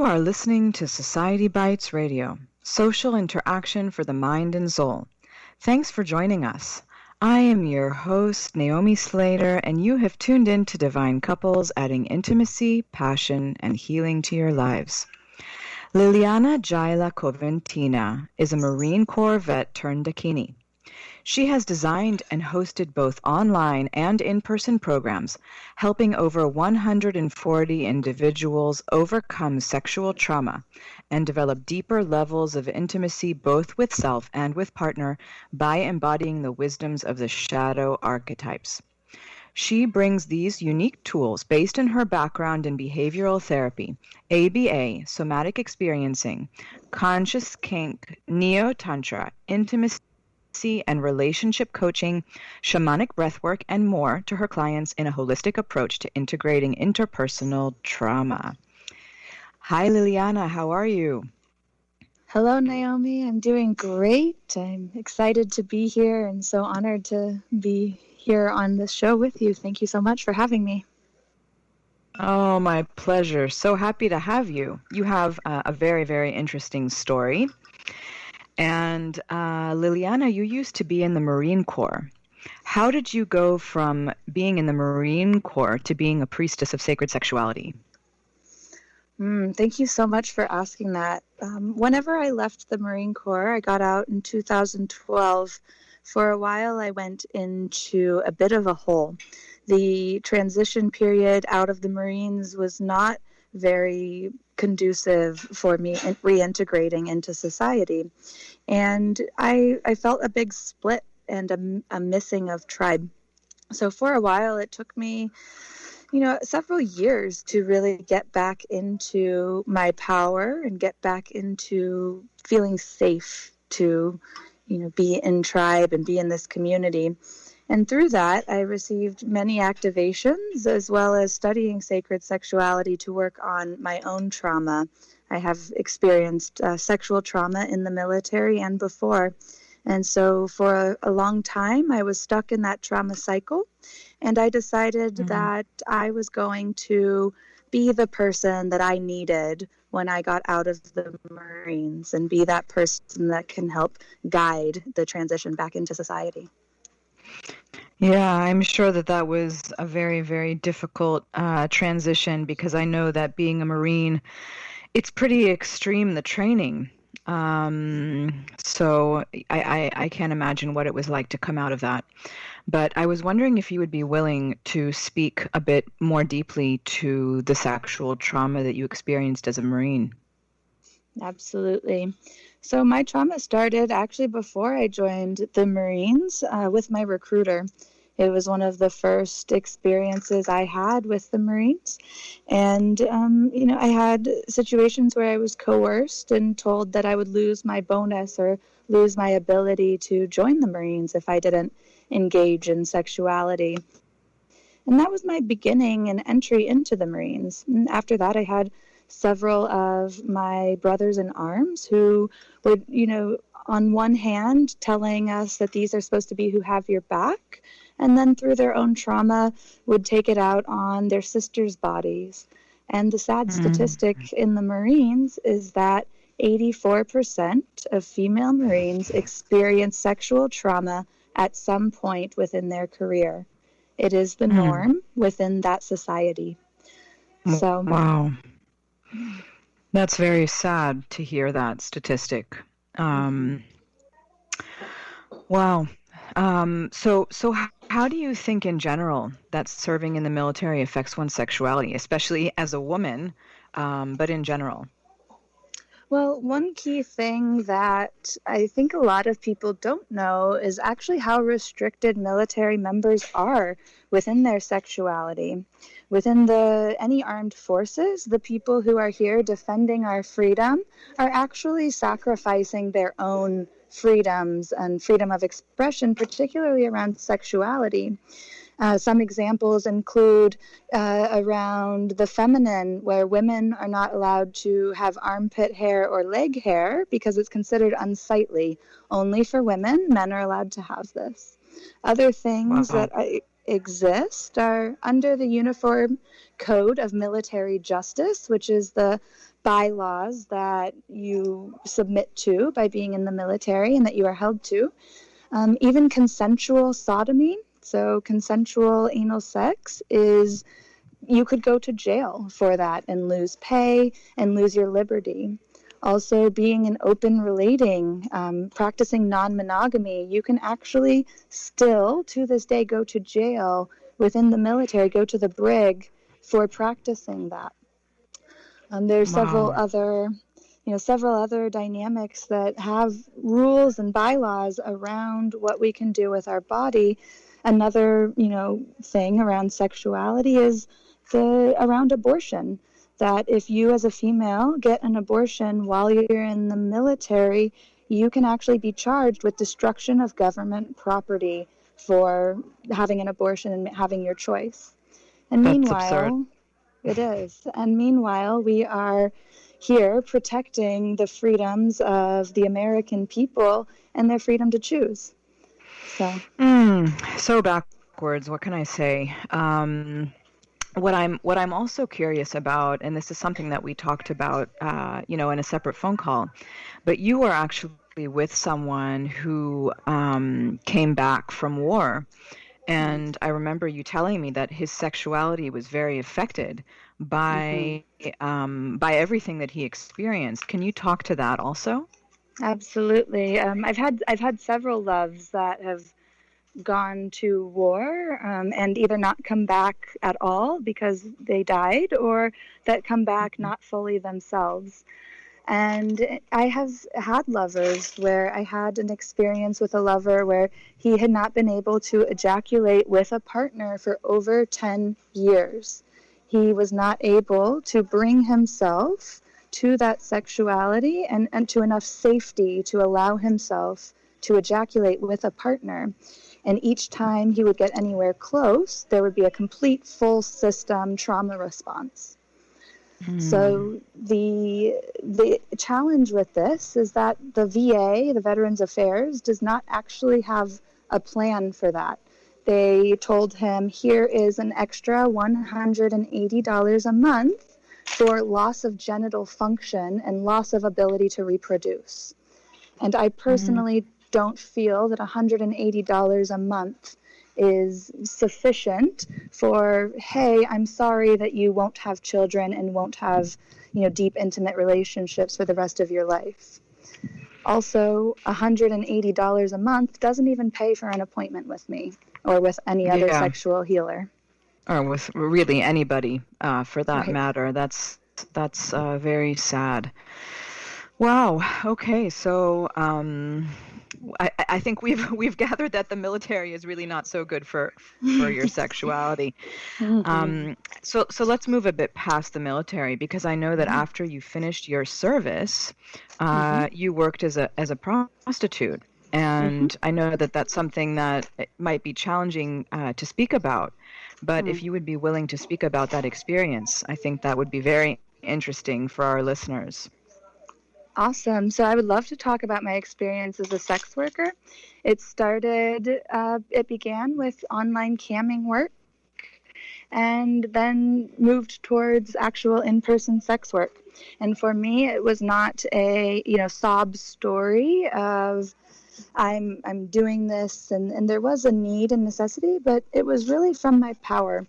are listening to Society Bites Radio, social interaction for the mind and soul. Thanks for joining us. I am your host, Naomi Slater, and you have tuned in to Divine Couples, adding intimacy, passion, and healing to your lives. Liliana JAYLA COVENTINA is a Marine Corps vet turned Dakini. She has designed and hosted both online and in-person programs, helping over 140 individuals overcome sexual trauma and develop deeper levels of intimacy both with self and with partner by embodying the wisdoms of the shadow archetypes. She brings these unique tools based in her background in behavioral therapy, ABA, somatic experiencing, conscious kink, neotantra, intimacy, and relationship coaching, shamanic breathwork, and more to her clients in a holistic approach to integrating interpersonal trauma. Hi, Liliana. How are you? Hello, Naomi. I'm doing great. I'm excited to be here and so honored to be here on this show with you. Thank you so much for having me. Oh, my pleasure. So happy to have you. You have a very, very interesting story. And Liliana, you used to be in the Marine Corps. How did you go from being in the Marine Corps to being a priestess of sacred sexuality? Thank you so much for asking that. Whenever I left the Marine Corps, I got out in 2012. For a while, I went into a bit of a hole. The transition period out of the Marines was not very conducive for me in reintegrating into society. And I felt a big split and a missing of tribe. So for a while, it took me, several years to really get back into my power and get back into feeling safe to, be in tribe and be in this community. And through that, I received many activations as well as studying sacred sexuality to work on my own trauma. I have experienced sexual trauma in the military and before. And so for a long time, I was stuck in that trauma cycle. And I decided that I was going to be the person that I needed when I got out of the Marines and be that person that can help guide the transition back into society. Yeah, I'm sure that was a very, very difficult transition because I know that being a Marine, it's pretty extreme, the training. So I can't imagine what it was like to come out of that. But I was wondering if you would be willing to speak a bit more deeply to the sexual trauma that you experienced as a Marine. Absolutely. So my trauma started actually before I joined the Marines with my recruiter. It was one of the first experiences I had with the Marines. And, I had situations where I was coerced and told that I would lose my bonus or lose my ability to join the Marines if I didn't engage in sexuality. And that was my beginning and entry into the Marines. And after that, I had several of my brothers in arms who would, on one hand, telling us that these are supposed to be who have your back, and then through their own trauma would take it out on their sisters' bodies. And the sad statistic in the Marines is that 84% of female Marines experience sexual trauma at some point within their career. It is the norm within that society. So, wow. That's very sad to hear that statistic. Wow. So how do you think in general that serving in the military affects one's sexuality, especially as a woman, but in general? Well, one key thing that I think a lot of people don't know is actually how restricted military members are within their sexuality. Within any armed forces, the people who are here defending our freedom are actually sacrificing their own freedoms and freedom of expression, particularly around sexuality. Some examples include around the feminine, where women are not allowed to have armpit hair or leg hair because it's considered unsightly. Only for women, men are allowed to have this. Other things that exist are under the Uniform Code of Military Justice, which is the bylaws that you submit to by being in the military and that you are held to. Even consensual sodomy, so consensual anal sex, is you could go to jail for that and lose pay and lose your liberty. Also, being an open relating, practicing non-monogamy, you can actually still, to this day, go to jail within the military, go to the brig for practicing that. There's several other dynamics that have rules and bylaws around what we can do with our body. Another, thing around sexuality is around abortion. That if you as a female get an abortion while you're in the military, you can actually be charged with destruction of government property for having an abortion and having your choice. And That's absurd. it is. And meanwhile, we are here protecting the freedoms of the American people and their freedom to choose. So backwards. What can I say? What I'm also curious about, and this is something that we talked about, in a separate phone call, but you were actually with someone who came back from war. And I remember you telling me that his sexuality was very affected by everything that he experienced. Can you talk to that also? Absolutely. I've had several loves that have gone to war and either not come back at all because they died, or that come back not fully themselves. And I have had lovers where I had an experience with a lover where he had not been able to ejaculate with a partner for over 10 years. He was not able to bring himself to that sexuality and to enough safety to allow himself to ejaculate with a partner. And each time he would get anywhere close, there would be a complete full system trauma response. So the challenge with this is that the VA, the Veterans Affairs, does not actually have a plan for that. They told him, here is an extra $180 a month for loss of genital function and loss of ability to reproduce. And I personally don't feel that $180 a month is sufficient for, hey, I'm sorry that you won't have children and won't have, deep, intimate relationships for the rest of your life. Also, $180 a month doesn't even pay for an appointment with me or with any other sexual healer. Or with really anybody, for that matter. That's very sad. Wow. Okay. So I think we've gathered that the military is really not so good for your sexuality. So let's move a bit past the military, because I know that after you finished your service, you worked as a prostitute, and I know that that's something that might be challenging to speak about. But if you would be willing to speak about that experience, I think that would be very interesting for our listeners. Awesome. So I would love to talk about my experience as a sex worker. It began with online camming work and then moved towards actual in-person sex work. And for me, it was not a, sob story of I'm doing this, and there was a need and necessity, but it was really from my power.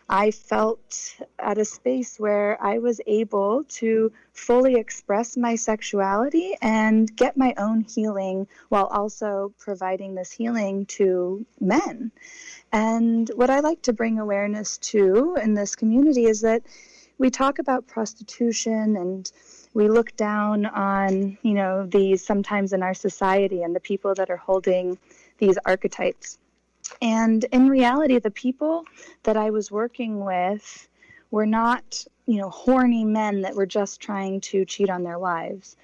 I felt at a space where I was able to fully express my sexuality and get my own healing while also providing this healing to men. And what I like to bring awareness to in this community is that we talk about prostitution and we look down on, these sometimes in our society and the people that are holding these archetypes. And in reality, the people that I was working with were not, horny men that were just trying to cheat on their wives.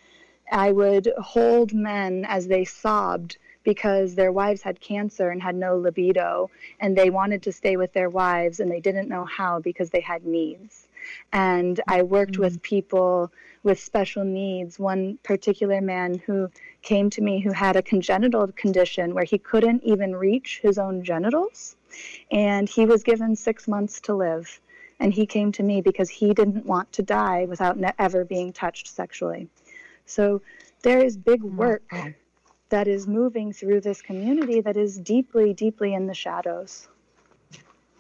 I would hold men as they sobbed because their wives had cancer and had no libido, and they wanted to stay with their wives, and they didn't know how because they had needs. And I worked with people with special needs. One particular man who came to me who had a congenital condition where he couldn't even reach his own genitals, and he was given 6 months to live. And he came to me because he didn't want to die without ever being touched sexually. So there is big work that is moving through this community that is deeply, deeply in the shadows.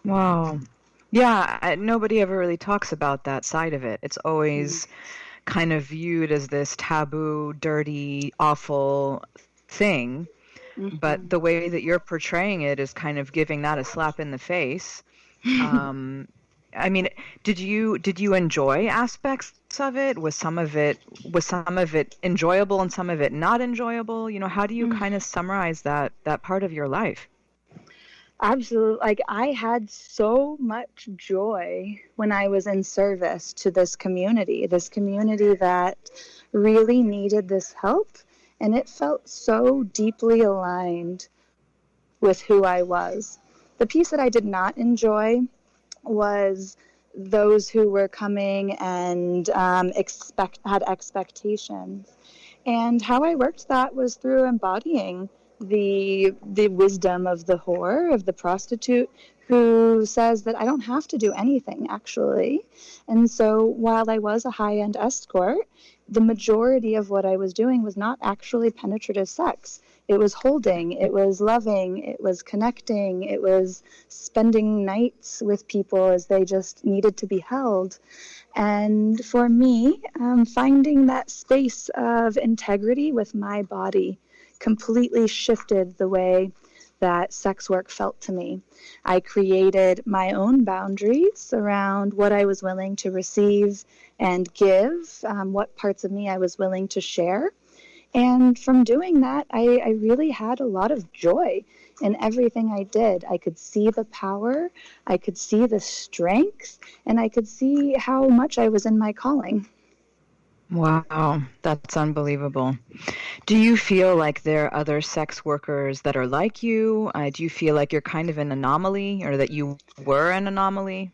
Wow. Yeah, nobody ever really talks about that side of it. It's always kind of viewed as this taboo, dirty, awful thing. But the way that you're portraying it is kind of giving that a slap in the face. I mean, did you enjoy aspects of it? Was some of it enjoyable and some of it not enjoyable? You know, how do you kind of summarize that part of your life? Absolutely. Like, I had so much joy when I was in service to this community that really needed this help. And it felt so deeply aligned with who I was. The piece that I did not enjoy was those who were coming and had expectations. And how I worked that was through embodying the wisdom of the whore, of the prostitute, who says that I don't have to do anything, actually. And so while I was a high-end escort, the majority of what I was doing was not actually penetrative sex. It was holding, it was loving, it was connecting, it was spending nights with people as they just needed to be held. And for me, finding that space of integrity with my body completely shifted the way that sex work felt to me. I created my own boundaries around what I was willing to receive and give, what parts of me I was willing to share. And from doing that, I really had a lot of joy in everything I did. I could see the power, I could see the strength, and I could see how much I was in my calling. Wow, that's unbelievable. Do you feel like there are other sex workers that are like you? Do you feel like you're kind of an anomaly, or that you were an anomaly?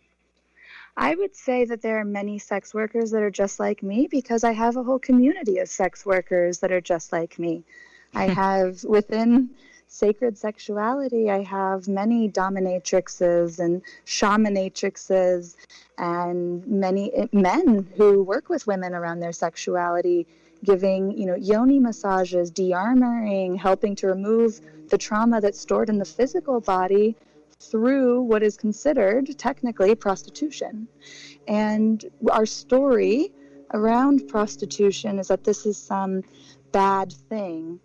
I would say that there are many sex workers that are just like me because I have a whole community of sex workers that are just like me. I have, within sacred sexuality, I have many dominatrixes and shamanatrixes and many men who work with women around their sexuality, giving, yoni massages, de-armoring, helping to remove the trauma that's stored in the physical body through what is considered technically prostitution. And our story around prostitution is that this is some bad thing.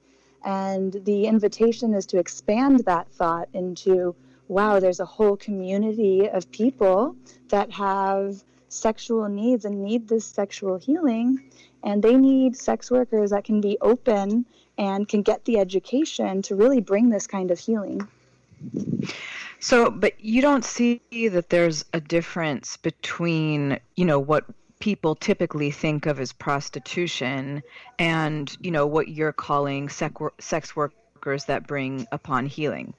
And the invitation is to expand that thought into, wow, there's a whole community of people that have sexual needs and need this sexual healing. And they need sex workers that can be open and can get the education to really bring this kind of healing. So, but you don't see that there's a difference between, what people typically think of as prostitution and, what you're calling sex workers that bring upon healing.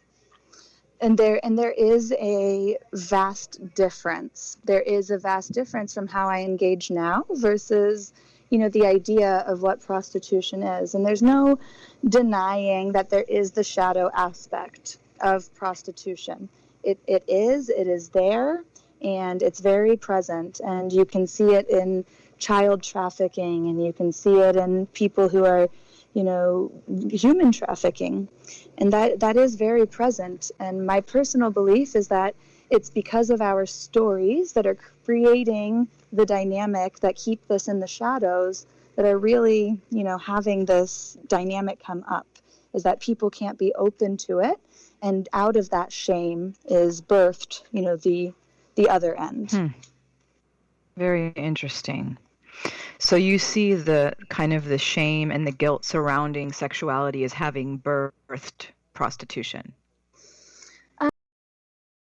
And there is a vast difference. There is a vast difference from how I engage now versus, the idea of what prostitution is. And there's no denying that there is the shadow aspect of prostitution. It is there, and it's very present, and you can see it in child trafficking, and you can see it in people who are, human trafficking, and that is very present. And my personal belief is that it's because of our stories that are creating the dynamic that keep this in the shadows that are really, having this dynamic come up, is that people can't be open to it. And out of that shame is birthed, the other end. Very interesting. So you see the kind of the shame and the guilt surrounding sexuality as having birthed prostitution.